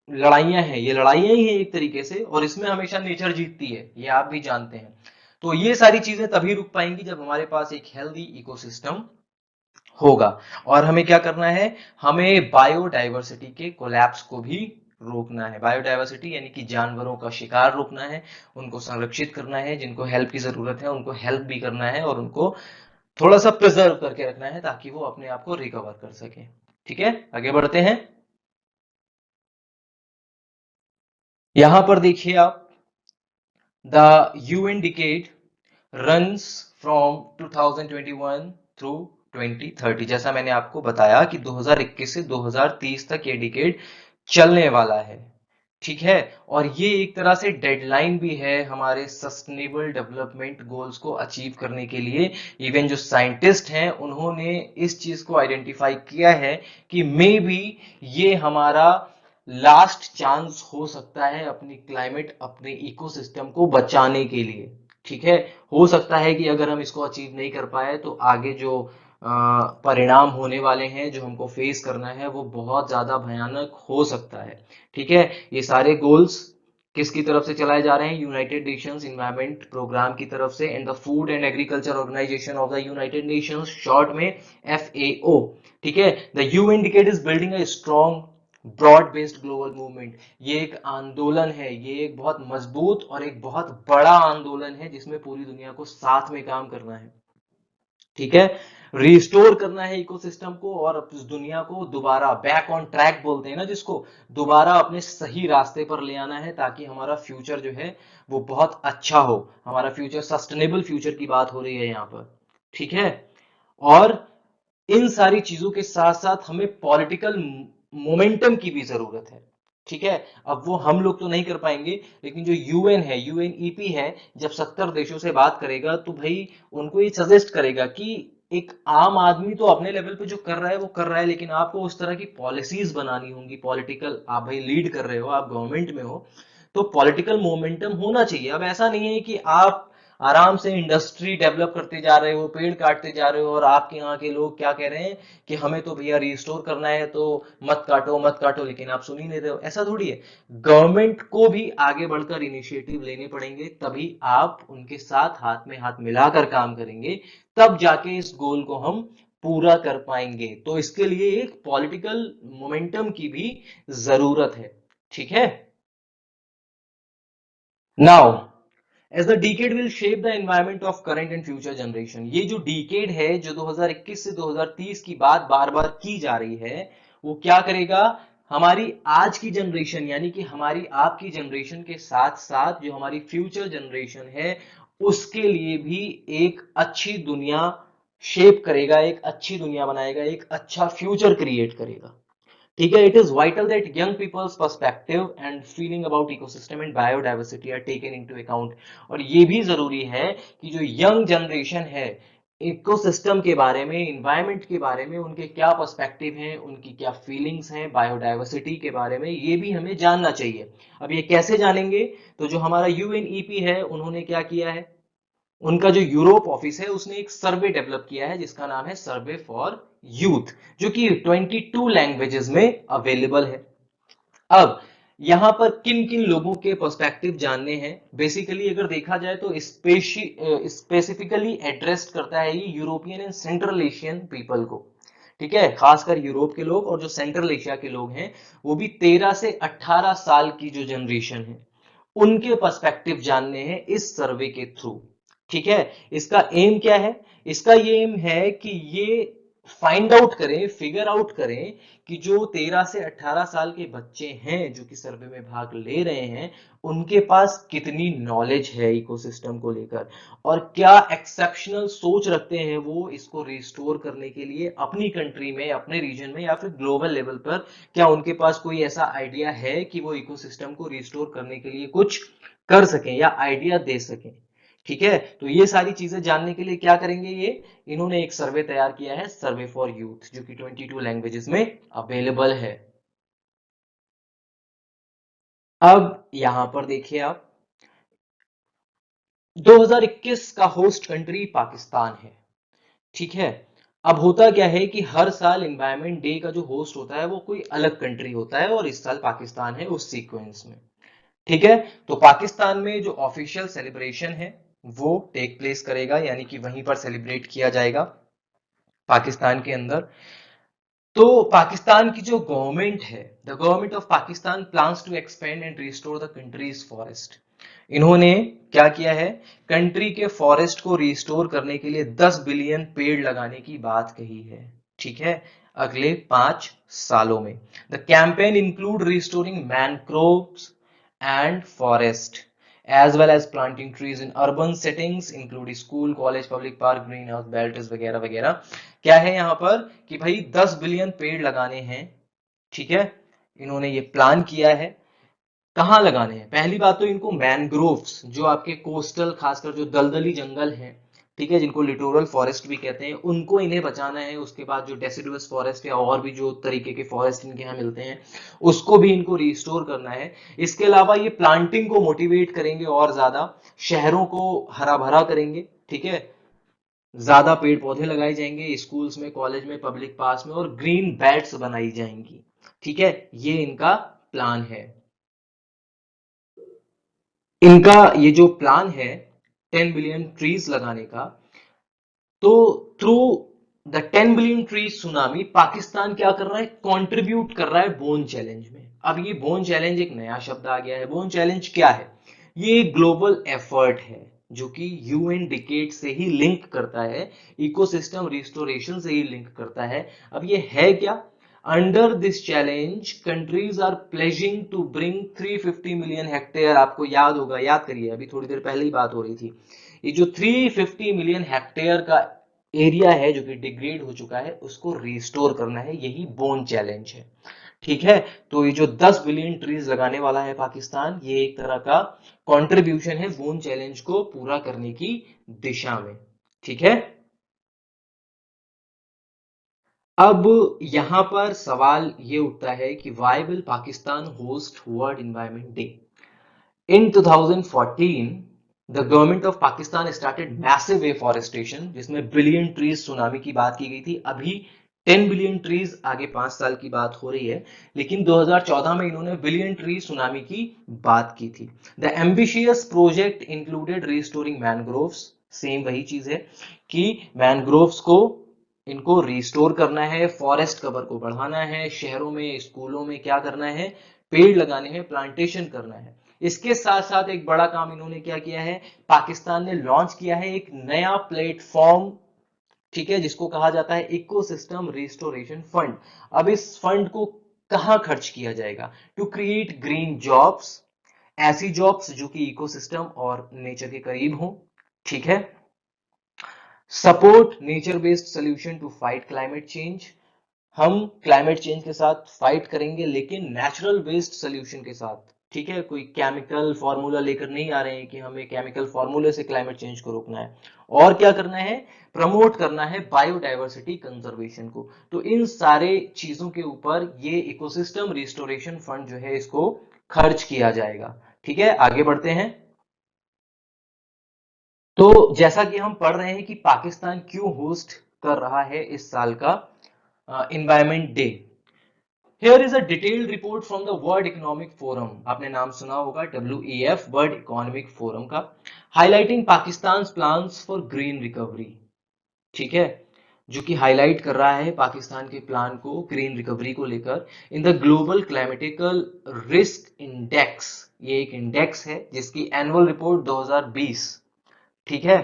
लड़ाइयां हैं, ये लड़ाइयां ही हैं एक तरीके से, और इसमें हमेशा नेचर जीतती है, ये आप भी जानते हैं। तो ये सारी चीजें तभी रुक पाएंगी जब हमारे पास एक हेल्दी इकोसिस्टम होगा। और हमें क्या करना है? हमें बायोडाइवर्सिटी के कोलैप्स को भी रोकना है। बायोडाइवर्सिटी यानी कि जानवरों का शिकार रोकना है, उनको संरक्षित करना है, जिनको हेल्प की जरूरत है उनको हेल्प भी करना है, और उनको थोड़ा सा प्रिजर्व करके रखना है ताकि वो अपने आप को रिकवर कर सके। ठीक है, आगे बढ़ते हैं। यहां पर देखिए आप, the UN decade runs from 2021 through 2030। जैसा मैंने आपको बताया कि 2021 से 2030 तक ये डिकेड चलने वाला है, ठीक है। और ये एक तरह से डेडलाइन भी है हमारे सस्टेनेबल डेवलपमेंट गोल्स को अचीव करने के लिए। इवन जो साइंटिस्ट हैं उन्होंने इस चीज को आइडेंटिफाई किया है कि मे बी ये हमारा लास्ट चांस हो सकता है अपनी क्लाइमेट, अपने इकोसिस्टम को बचाने के लिए, ठीक है। हो सकता है कि अगर हम इसको अचीव नहीं कर पाए तो आगे जो परिणाम होने वाले हैं, जो हमको फेस करना है, वो बहुत ज्यादा भयानक हो सकता है, ठीक है। ये सारे गोल्स किसकी तरफ से चलाए जा रहे हैं? यूनाइटेड नेशंस इन्वायरमेंट प्रोग्राम की तरफ से, and the food and agriculture organization of the United Nations, short में FAO, ठीक है। The UN decade is building a strong broad based global movement. ये एक आंदोलन है, ये एक बहुत मजबूत और एक बहुत बड़ा आंदोलन है जिसमें पूरी दुनिया को साथ में काम करना है, ठीक है। रिस्टोर करना है इकोसिस्टम को, और इस दुनिया को दोबारा बैक ऑन ट्रैक बोलते हैं ना जिसको, दोबारा अपने सही रास्ते पर ले आना है, ताकि हमारा फ्यूचर जो है वो बहुत अच्छा हो। हमारा फ्यूचर, सस्टेनेबल फ्यूचर की बात हो रही है यहाँ पर, ठीक है। और इन सारी चीजों के साथ साथ हमें पॉलिटिकल मोमेंटम की भी जरूरत है, ठीक है। अब वो हम लोग तो नहीं कर पाएंगे, लेकिन जो यूएन है, यूएनईपी है, जब 70 देशों से बात करेगा तो भाई उनको ये सजेस्ट करेगा कि एक आम आदमी तो अपने लेवल पे जो कर रहा है वो कर रहा है, लेकिन आपको उस तरह की पॉलिसीज बनानी होंगी। पॉलिटिकल, आप भाई लीड कर रहे हो, आप गवर्नमेंट में हो, तो पॉलिटिकल मोमेंटम होना चाहिए। अब ऐसा नहीं है कि आप आराम से इंडस्ट्री डेवलप करते जा रहे हो, पेड़ काटते जा रहे हो, और आपके यहाँ के लोग क्या कह रहे हैं कि हमें तो भैया रिस्टोर करना है तो मत काटो मत काटो, लेकिन आप सुन ही नहीं रहे हो। ऐसा थोड़ी है, गवर्नमेंट को भी आगे बढ़कर इनिशिएटिव लेने पड़ेंगे, तभी आप उनके साथ हाथ में हाथ मिलाकर काम करेंगे, तब जाके इस गोल को हम पूरा कर पाएंगे। तो इसके लिए एक पॉलिटिकल मोमेंटम की भी जरूरत है, ठीक है। Now, as the decade will shape the environment of current and future generation। ये जो decade है, जो 2021 से 2030 की बात बार बार की जा रही है, वो क्या करेगा? हमारी आज की जनरेशन यानी कि हमारी आपकी जनरेशन के साथ साथ जो हमारी फ्यूचर जनरेशन है, उसके लिए भी एक अच्छी दुनिया शेप करेगा, एक अच्छी दुनिया बनाएगा, एक अच्छा फ्यूचर क्रिएट करेगा, ठीक है। It is vital that young people's perspective and feeling about ecosystem and biodiversity are taken into account. और ये भी जरूरी है कि जो यंग जनरेशन है, इकोसिस्टम के बारे में, इन्वायरमेंट के बारे में उनके क्या पर्सपेक्टिव हैं, उनकी क्या फीलिंग्स हैं, बायोडाइवर्सिटी के बारे में, ये भी हमें जानना चाहिए। अब ये कैसे जानेंगे? तो जो हमारा यूएनईपी है, उन्होंने क्या किया है, उनका जो यूरोप ऑफिस है उसने एक सर्वे डेवलप किया है जिसका नाम है सर्वे फॉर यूथ, जो कि 22 लैंग्वेजेस में अवेलेबल है। अब यहां पर किन किन लोगों के पर्सपेक्टिव जानने हैं। बेसिकली अगर देखा जाए तो स्पेसिफिकली एड्रेस करता है ये European and central Asian people को, ठीक है, खासकर यूरोप के लोग और जो सेंट्रल एशिया के लोग हैं, वो भी 13 से 18 साल की जो जनरेशन है, उनके पर्सपेक्टिव जानने हैं इस सर्वे के थ्रू। ठीक है, इसका एम क्या है? इसका ये एम है कि ये फाइंड आउट करें, फिगर आउट करें कि जो 13 से 18 साल के बच्चे हैं जो कि सर्वे में भाग ले रहे हैं, उनके पास कितनी नॉलेज है इकोसिस्टम को लेकर, और क्या एक्सेप्शनल सोच रखते हैं वो इसको रिस्टोर करने के लिए अपनी कंट्री में, अपने रीजन में, या फिर ग्लोबल लेवल पर। क्या उनके पास कोई ऐसा आइडिया है कि वो इकोसिस्टम को रिस्टोर करने के लिए कुछ कर सकें या आइडिया दे सकें? ठीक है, तो ये सारी चीजें जानने के लिए क्या करेंगे, ये इन्होंने एक सर्वे तैयार किया है, सर्वे फॉर यूथ, जो कि 22 लैंग्वेजेस में अवेलेबल है। अब यहां पर देखिए आप, 2021 का होस्ट कंट्री पाकिस्तान है। ठीक है, अब होता क्या है कि हर साल एनवायरमेंट डे का जो होस्ट होता है वो कोई अलग कंट्री होता है, और इस साल पाकिस्तान है उस सीक्वेंस में। ठीक है, तो पाकिस्तान में जो ऑफिशियल सेलिब्रेशन है वो टेक प्लेस करेगा, यानी कि वहीं पर सेलिब्रेट किया जाएगा पाकिस्तान के अंदर। तो पाकिस्तान की जो गवर्नमेंट है, the government of Pakistan plans to expand and restore the country's forest. इन्होंने क्या किया है, कंट्री के फॉरेस्ट को रिस्टोर करने के लिए 10 बिलियन पेड़ लगाने की बात कही है। ठीक है, अगले 5 सालों में। The campaign include restoring mangroves and forest as well as planting trees in urban settings include school, college, public park, greenhouse belts वगैरह वगैरह। क्या है यहाँ पर कि भाई 10 बिलियन पेड़ लगाने हैं। ठीक है, इन्होंने ये प्लान किया है। कहाँ लगाने हैं? पहली बात तो इनको मैनग्रोव्स, जो आपके कोस्टल, खासकर जो दलदली जंगल हैं, ठीक है, जिनको लिटोरल फॉरेस्ट भी कहते हैं, उनको इन्हें बचाना है। उसके बाद जो डेसिडुअस फॉरेस्ट या और भी जो तरीके के फॉरेस्ट इनके यहाँ मिलते हैं, उसको भी इनको रिस्टोर करना है। इसके अलावा ये प्लांटिंग को मोटिवेट करेंगे और ज्यादा, शहरों को हरा भरा करेंगे। ठीक है, ज्यादा पेड़ पौधे लगाए जाएंगे स्कूल्स में, कॉलेज में, पब्लिक पार्क में, और ग्रीन बेल्ट्स बनाई जाएंगी। ठीक है, ये इनका प्लान है। इनका ये जो प्लान है 10 बिलियन ट्रीज लगाने का, तो through the 10 billion trees tsunami Pakistan क्या कर रहा है, कंट्रीब्यूट कर रहा है बोन चैलेंज में। अब ये बोन चैलेंज एक नया शब्द आ गया है। बोन चैलेंज क्या है? ये एक ग्लोबल एफर्ट है जो कि यूएन डिकेड से ही लिंक करता है, इकोसिस्टम रिस्टोरेशन से ही लिंक करता है। अब ये है क्या? Under this challenge countries are pledging to bring 350 million hectare, आपको याद होगा, याद करिए, अभी थोड़ी देर पहले ही बात हो रही थी, ये जो 350 मिलियन हेक्टेयर का एरिया है जो कि डिग्रेड हो चुका है, उसको रिस्टोर करना है, यही बोन चैलेंज है। ठीक है, तो ये जो 10 बिलियन ट्रीज लगाने वाला है पाकिस्तान, ये एक तरह का कंट्रीब्यूशन है बोन चैलेंज को पूरा करने की दिशा में। ठीक है, अब यहां पर सवाल ये उठता है कि why will Pakistan host world environment day? In 2014, the government of Pakistan started massive afforestation, जिसमें बिलियन ट्रीज सुनामी की बात की गई थी। अभी 10 बिलियन ट्रीज आगे 5 साल की बात हो रही है, लेकिन 2014 में इन्होंने बिलियन ट्री सुनामी की बात की थी। The ambitious project included restoring mangroves, same वही चीज है कि मैनग्रोव्स को इनको रिस्टोर करना है, फॉरेस्ट कवर को बढ़ाना है, शहरों में, स्कूलों में क्या करना है, पेड़ लगाने हैं, प्लांटेशन करना है। इसके साथ साथ एक बड़ा काम इन्होंने क्या किया है, पाकिस्तान ने लॉन्च किया है एक नया प्लेटफॉर्म, ठीक है, जिसको कहा जाता है इकोसिस्टम रिस्टोरेशन फंड। अब इस फंड को कहां खर्च किया जाएगा? टू क्रिएट ग्रीन जॉब्स, ऐसी जॉब्स जो कि इकोसिस्टम और नेचर के करीब हो। ठीक है, support nature based solution to fight climate change, हम क्लाइमेट चेंज के साथ फाइट करेंगे लेकिन नेचुरल बेस्ड सोल्यूशन के साथ। ठीक है, कोई केमिकल फॉर्मूला लेकर नहीं आ रहे हैं कि हमें केमिकल फॉर्मूले से क्लाइमेट चेंज को रोकना है। और क्या करना है? प्रमोट करना है बायोडायवर्सिटी कंजर्वेशन को। तो इन सारे चीजों के ऊपर ये इकोसिस्टम रिस्टोरेशन फंड जो है, इसको खर्च किया जाएगा। ठीक है, आगे बढ़ते हैं। तो जैसा कि हम पढ़ रहे हैं कि पाकिस्तान क्यों होस्ट कर रहा है इस साल का environment day, Here is a detailed report from the World Economic Forum. आपने नाम सुना होगा WEF, वर्ल्ड इकोनॉमिक फोरम का, highlighting Pakistan plans for green recovery. ठीक है, जो कि हाईलाइट कर रहा है पाकिस्तान के प्लान को ग्रीन रिकवरी को लेकर। In the global climatical risk index, ये एक इंडेक्स है जिसकी एनुअल रिपोर्ट 2020, ठीक है।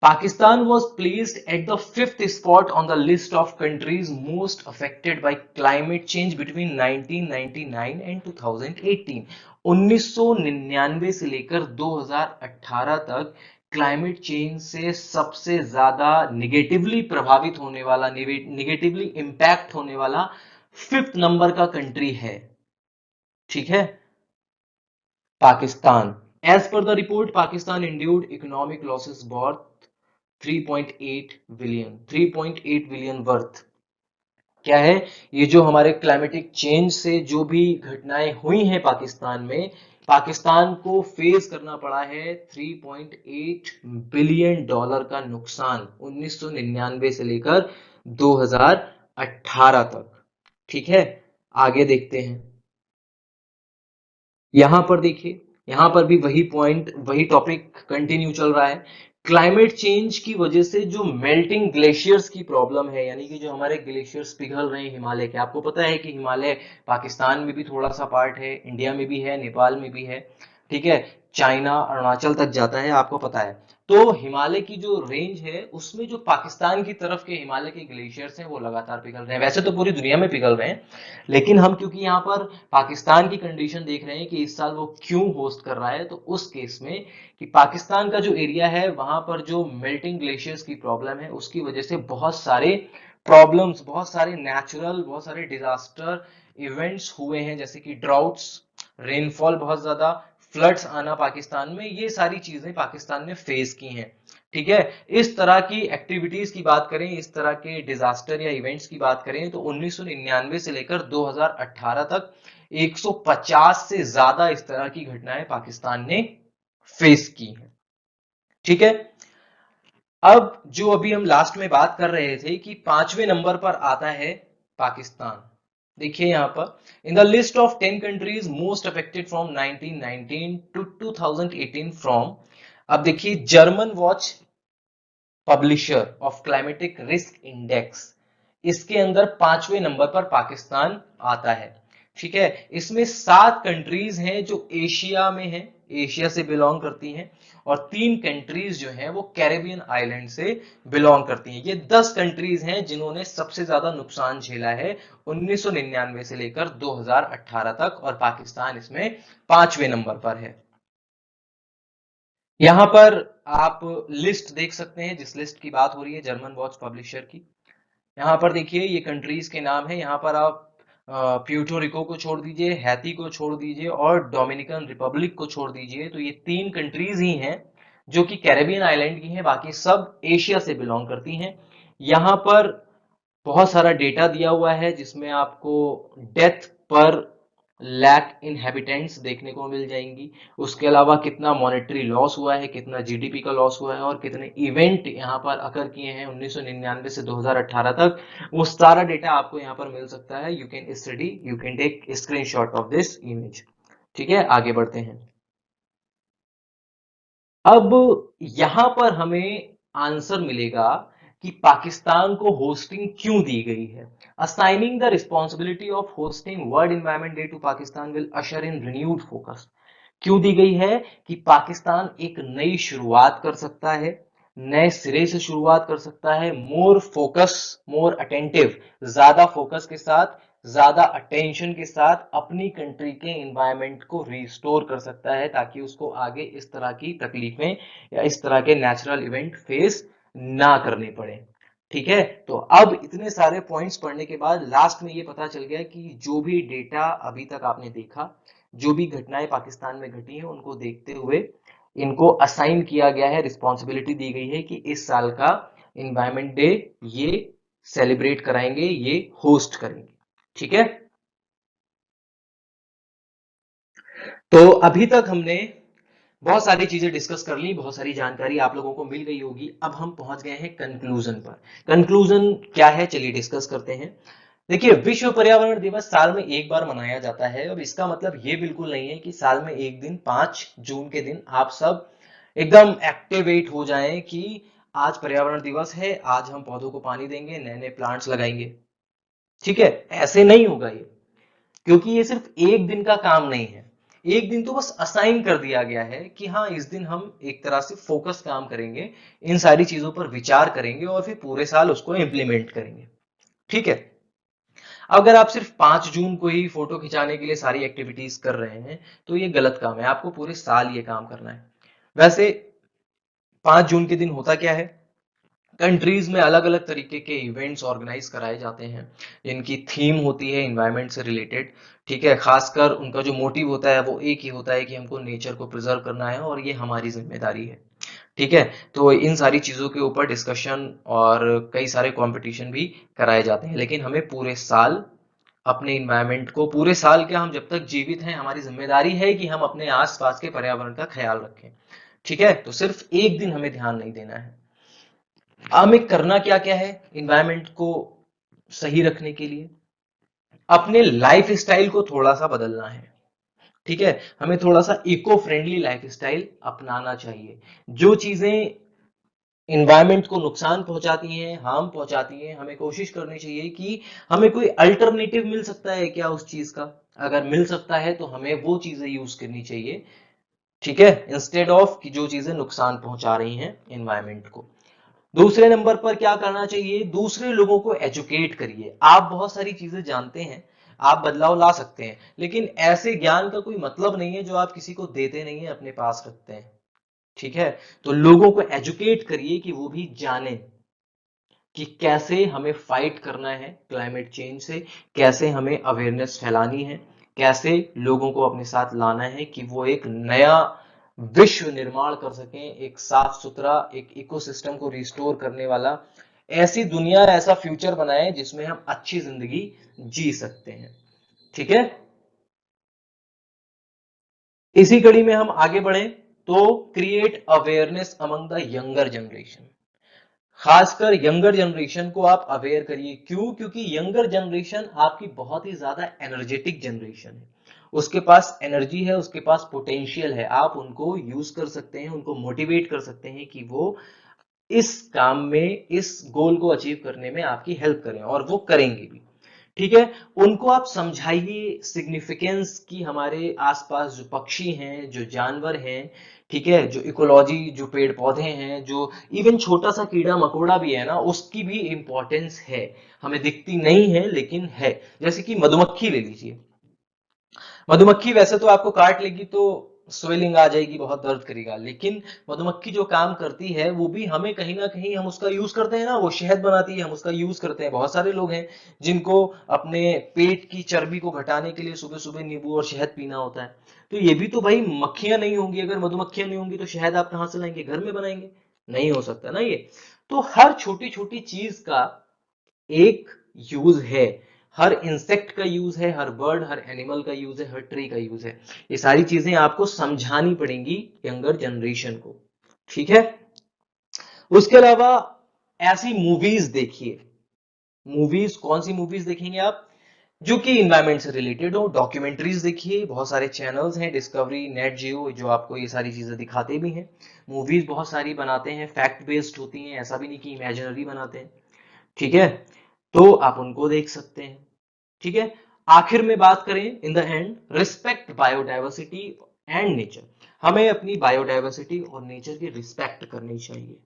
Pakistan was placed at the fifth spot on the list of countries most affected by climate change between 1999 and 2018। 1999 से लेकर 2018 तक क्लाइमेट चेंज से सबसे ज्यादा निगेटिवली प्रभावित होने वाला, निगेटिवली इंपैक्ट होने वाला फिफ्थ नंबर का कंट्री है, ठीक है, Pakistan. As per the report Pakistan endured economic losses worth 3.8 billion, 3.8 billion worth. क्या है ये, जो हमारे क्लाइमेटिक चेंज से जो भी घटनाएं हुई हैं पाकिस्तान में, पाकिस्तान को फेस करना पड़ा है 3.8 बिलियन डॉलर का नुकसान 1999 से लेकर 2018 तक, ठीक है। आगे देखते हैं, यहां पर देखिए, यहां पर भी वही पॉइंट, वही टॉपिक कंटिन्यू चल रहा है। क्लाइमेट चेंज की वजह से जो मेल्टिंग ग्लेशियर्स की प्रॉब्लम है, यानी कि जो हमारे ग्लेशियर्स पिघल रहे हैं हिमालय के, आपको पता है कि हिमालय पाकिस्तान में भी थोड़ा सा पार्ट है, इंडिया में भी है, नेपाल में भी है, ठीक है, चाइना अरुणाचल तक जाता है, आपको पता है। तो हिमालय की जो रेंज है उसमें जो पाकिस्तान की तरफ के हिमालय के ग्लेशियर्स हैं वो लगातार पिघल रहे हैं। वैसे तो पूरी दुनिया में पिघल रहे हैं, लेकिन हम क्योंकि यहाँ पर पाकिस्तान की कंडीशन देख रहे हैं कि इस साल वो क्यों होस्ट कर रहा है, तो उस केस में कि पाकिस्तान का जो एरिया है वहां पर जो मेल्टिंग ग्लेशियर्स की प्रॉब्लम है उसकी वजह से बहुत सारे प्रॉब्लम्स, बहुत सारे नेचुरल, बहुत सारे डिजास्टर इवेंट्स हुए हैं, जैसे कि ड्राउट्स, रेनफॉल बहुत ज्यादा, फ्लड्स आना पाकिस्तान में, ये सारी चीजें पाकिस्तान ने फेस की हैं, ठीक है। इस तरह की एक्टिविटीज की बात करें, इस तरह के डिजास्टर या इवेंट्स की बात करें, तो 1999 से लेकर 2018 तक 150 से ज्यादा इस तरह की घटनाएं पाकिस्तान ने फेस की हैं, ठीक है। अब जो अभी हम लास्ट में बात कर रहे थे कि पांचवें नंबर पर आता है पाकिस्तान। देखिए यहां पर, in the list of 10 countries most affected from 1919 to 2018 from, अब देखिए German watch publisher of climatic risk index, इसके अंदर पांचवें नंबर पर पाकिस्तान आता है, ठीक है। इसमें 7 कंट्रीज हैं जो एशिया में हैं, एशिया से बिलोंग करती हैं, और 3 कंट्रीज जो हैं वो कैरेबियन आइलैंड से बिलोंग करती हैं। ये 10 कंट्रीज हैं जिन्होंने सबसे ज्यादा नुकसान झेला है 1999 से लेकर 2018 तक, और पाकिस्तान इसमें पांचवें नंबर पर है। यहां पर आप लिस्ट देख सकते हैं, जिस लिस्ट की बात हो रही है जर्मन वॉच पब्लिशर की। यहां पर देखिए ये कंट्रीज के नाम है, यहां पर आप प्यूर्टो रिको को छोड़ दीजिए, हैती को छोड़ दीजिए और डोमिनिकन रिपब्लिक को छोड़ दीजिए, तो ये 3 कंट्रीज ही हैं जो कि कैरेबियन आइलैंड की हैं, बाकी सब एशिया से बिलोंग करती हैं। यहां पर बहुत सारा डेटा दिया हुआ है जिसमें आपको डेथ पर लैक इनहेबिटेंट्स देखने को मिल जाएंगी, उसके अलावा कितना मॉनेटरी लॉस हुआ है, कितना जीडीपी का लॉस हुआ है, और कितने इवेंट यहां पर अकर किए हैं 1999 से 2018 तक, वो सारा डेटा आपको यहां पर मिल सकता है। You can study, you can take screenshot of this image, ठीक है। आगे बढ़ते हैं। अब यहां पर हमें आंसर मिलेगा कि पाकिस्तान को होस्टिंग क्यों दी गई है। Assigning the responsibility of hosting world environment day to Pakistan will usher in renewed focus. क्यों दी गई है कि पाकिस्तान एक नई शुरुआत कर सकता है, नए सिरे से शुरुआत कर सकता है, मोर फोकस, मोर अटेंटिव, ज्यादा फोकस के साथ, ज्यादा अटेंशन के साथ अपनी कंट्री के एनवायरनमेंट को रिस्टोर कर सकता है, ताकि उसको आगे इस तरह की तकलीफें या इस तरह के नेचुरल इवेंट फेस ना करने पड़े, ठीक है। तो अब इतने सारे पॉइंट्स पढ़ने के बाद लास्ट में ये पता चल गया कि जो भी डेटा अभी तक आपने देखा, जो भी घटनाएं पाकिस्तान में घटी हैं, उनको देखते हुए इनको असाइन किया गया है, रिस्पॉन्सिबिलिटी दी गई है कि इस साल का इन्वायरमेंट डे ये सेलिब्रेट कराएंगे, ये होस्ट करेंगे, ठीक है। तो अभी तक हमने बहुत सारी चीजें डिस्कस कर ली, बहुत सारी जानकारी आप लोगों को मिल गई होगी। अब हम पहुंच गए हैं कंक्लूजन पर। कंक्लूजन क्या है, चलिए डिस्कस करते हैं। देखिए, विश्व पर्यावरण दिवस साल में एक बार मनाया जाता है। अब इसका मतलब ये बिल्कुल नहीं है कि साल में एक दिन 5 जून के दिन आप सब एकदम एक्टिवेट हो जाएं कि आज पर्यावरण दिवस है, आज हम पौधों को पानी देंगे, नए नए प्लांट्स लगाएंगे। ठीक है, ऐसे नहीं होगा ये, क्योंकि ये सिर्फ एक दिन का काम नहीं है। एक दिन तो बस असाइन कर दिया गया है कि हाँ, इस दिन हम एक तरह से फोकस काम करेंगे, इन सारी चीजों पर विचार करेंगे और फिर पूरे साल उसको इम्प्लीमेंट करेंगे। ठीक है, अगर आप सिर्फ 5 जून को ही फोटो खिंचाने के लिए सारी एक्टिविटीज कर रहे हैं तो ये गलत काम है, आपको पूरे साल ये काम करना है। वैसे 5 जून के दिन होता क्या है, कंट्रीज में अलग अलग तरीके के इवेंट्स ऑर्गेनाइज कराए जाते हैं जिनकी थीम होती है इन्वायरमेंट से रिलेटेड। ठीक है, खासकर उनका जो मोटिव होता है वो एक ही होता है कि हमको नेचर को प्रिजर्व करना है और ये हमारी जिम्मेदारी है। ठीक है, तो इन सारी चीजों के ऊपर डिस्कशन और कई सारे कंपटीशन भी कराए जाते हैं, लेकिन हमें पूरे साल अपने इन्वायरमेंट को, पूरे साल क्या, हम जब तक जीवित हैं हमारी जिम्मेदारी है कि हम अपने आसपास के पर्यावरण का ख्याल रखें। ठीक है, तो सिर्फ एक दिन हमें ध्यान नहीं देना है। हमें करना क्या क्या है इन्वायरमेंट को सही रखने के लिए, अपने लाइफ स्टाइल को थोड़ा सा बदलना है। ठीक है, हमें थोड़ा सा इको फ्रेंडली लाइफ स्टाइल अपनाना चाहिए। जो चीजें इन्वायरमेंट को नुकसान पहुंचाती हैं, हार्म पहुंचाती हैं, हमें कोशिश करनी चाहिए कि हमें कोई अल्टरनेटिव मिल सकता है क्या उस चीज का। अगर मिल सकता है तो हमें वो चीजें यूज करनी चाहिए। ठीक है, इंस्टेड ऑफ कि जो चीजें नुकसान पहुंचा रही हैं इन्वायरमेंट को। दूसरे नंबर पर क्या करना चाहिए, दूसरे लोगों को एजुकेट करिए। आप बहुत सारी चीजें जानते हैं, आप बदलाव ला सकते हैं, लेकिन ऐसे ज्ञान का कोई मतलब नहीं है जो आप किसी को देते नहीं है, अपने पास रखते हैं। ठीक है, तो लोगों को एजुकेट करिए कि वो भी जाने कि कैसे हमें फाइट करना है क्लाइमेट चेंज से, कैसे हमें अवेयरनेस फैलानी है, कैसे लोगों को अपने साथ लाना है कि वो एक नया विश्व निर्माण कर सकें, एक साफ सुथरा, एक इकोसिस्टम को रिस्टोर करने वाला, ऐसी दुनिया, ऐसा फ्यूचर बनाए जिसमें हम अच्छी जिंदगी जी सकते हैं। ठीक है, इसी कड़ी में हम आगे बढ़े तो create awareness among the younger generation. खासकर यंगर जनरेशन को आप अवेयर करिए। क्यों? क्योंकि यंगर जनरेशन आपकी बहुत ही ज्यादा एनर्जेटिक जनरेशन है, उसके पास एनर्जी है, उसके पास पोटेंशियल है। आप उनको यूज कर सकते हैं, उनको मोटिवेट कर सकते हैं कि वो इस काम में, इस गोल को अचीव करने में आपकी हेल्प करें, और वो करेंगे भी। ठीक है, उनको आप समझाइए सिग्निफिकेंस कि हमारे आसपास जो पक्षी हैं, जो जानवर हैं, ठीक है, जो इकोलॉजी, जो पेड़ पौधे हैं, जो इवन छोटा सा कीड़ा मकोड़ा भी है ना, उसकी भी इंपॉर्टेंस है। हमें दिखती नहीं है लेकिन है। जैसे कि मधुमक्खी ले लीजिए, मधुमक्खी वैसे तो आपको काट लेगी तो स्वेलिंग आ जाएगी, बहुत दर्द करेगा, लेकिन मधुमक्खी जो काम करती है वो भी हमें कहीं ना कहीं, हम उसका यूज करते हैं ना, वो शहद बनाती है, हम उसका यूज करते हैं। बहुत सारे लोग हैं जिनको अपने पेट की चर्बी को घटाने के लिए सुबह सुबह नींबू और शहद पीना होता है। तो ये भी तो भाई मक्खियां नहीं होंगी, अगर मधुमक्खियां नहीं होंगी तो शहद आप कहाँ से लाएंगे, घर में बनाएंगे? नहीं हो सकता ना ये। तो हर छोटी छोटी चीज का एक यूज है, हर इंसेक्ट का यूज है, हर बर्ड, हर एनिमल का यूज है, हर ट्री का यूज है। ये सारी चीजें आपको समझानी पड़ेंगी यंगर जनरेशन को। ठीक है, उसके अलावा ऐसी मूवीज देखिए। मूवीज, कौन सी मूवीज देखेंगे आप जो कि इन्वायरमेंट से रिलेटेड हो? डॉक्यूमेंट्रीज देखिए, बहुत सारे चैनल्स हैं, डिस्कवरी, नेट जियो, जो आपको ये सारी चीजें दिखाते भी हैं। मूवीज बहुत सारी बनाते हैं, फैक्ट बेस्ड होती हैं, ऐसा भी नहीं कि इमेजिनरी बनाते हैं। ठीक है, तो आप उनको देख सकते हैं। ठीक है, आखिर में बात करें, in the end, respect biodiversity and nature. हमें अपनी बायोडायवर्सिटी और नेचर की रिस्पेक्ट करनी चाहिए।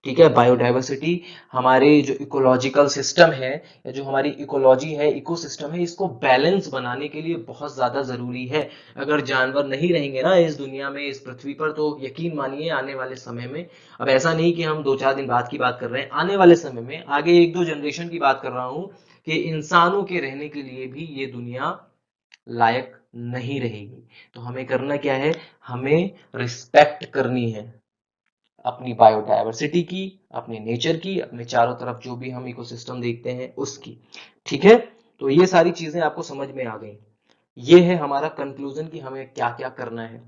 ठीक है, बायोडायवर्सिटी, हमारे जो इकोलॉजिकल सिस्टम है, या जो हमारी इकोलॉजी है, इकोसिस्टम है, इसको बैलेंस बनाने के लिए बहुत ज्यादा जरूरी है। अगर जानवर नहीं रहेंगे ना इस दुनिया में, इस पृथ्वी पर, तो यकीन मानिए आने वाले समय में, अब ऐसा नहीं कि हम 2-4 दिन बाद की बात कर रहे हैं, आने वाले समय में, आगे 1-2 जनरेशन की बात कर रहा हूं, कि इंसानों के रहने के लिए भी ये दुनिया लायक नहीं रहेगी। तो हमें करना क्या है, हमें रिस्पेक्ट करनी है अपनी बायोडायवर्सिटी की, अपने नेचर की, अपने चारों तरफ जो भी हम इकोसिस्टम देखते हैं उसकी। ठीक है, तो ये सारी चीजें आपको समझ में आ गई। ये है हमारा कंक्लूजन कि हमें क्या क्या करना है।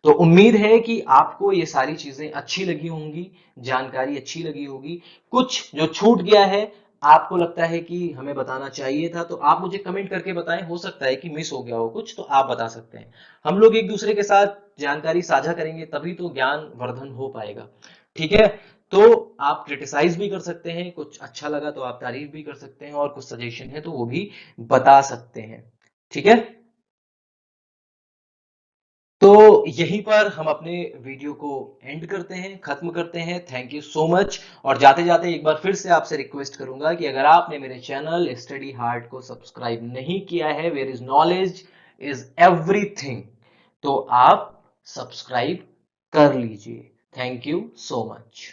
तो उम्मीद है कि आपको ये सारी चीजें अच्छी लगी होंगी, जानकारी अच्छी लगी होगी। कुछ जो छूट गया है आपको लगता है कि हमें बताना चाहिए था, तो आप मुझे कमेंट करके बताएं। हो सकता है कि मिस हो गया हो कुछ, तो आप बता सकते हैं। हम लोग एक दूसरे के साथ जानकारी साझा करेंगे, तभी तो ज्ञान वर्धन हो पाएगा। ठीक है। तो आप क्रिटिसाइज भी कर सकते हैं, कुछ अच्छा लगा तो आप तारीफ भी कर सकते हैं, और कुछ सजेशन है तो वो भी बता सकते हैं। ठीक है। तो यहीं पर हम अपने वीडियो को एंड करते हैं, खत्म करते हैं। Thank you so much. और जाते जाते एक बार फिर से आपसे रिक्वेस्ट करूंगा कि अगर आपने मेरे चैनल स्टडी हार्ड को सब्सक्राइब नहीं किया है, where is knowledge is everything, तो आप सब्सक्राइब कर लीजिए। Thank you so much.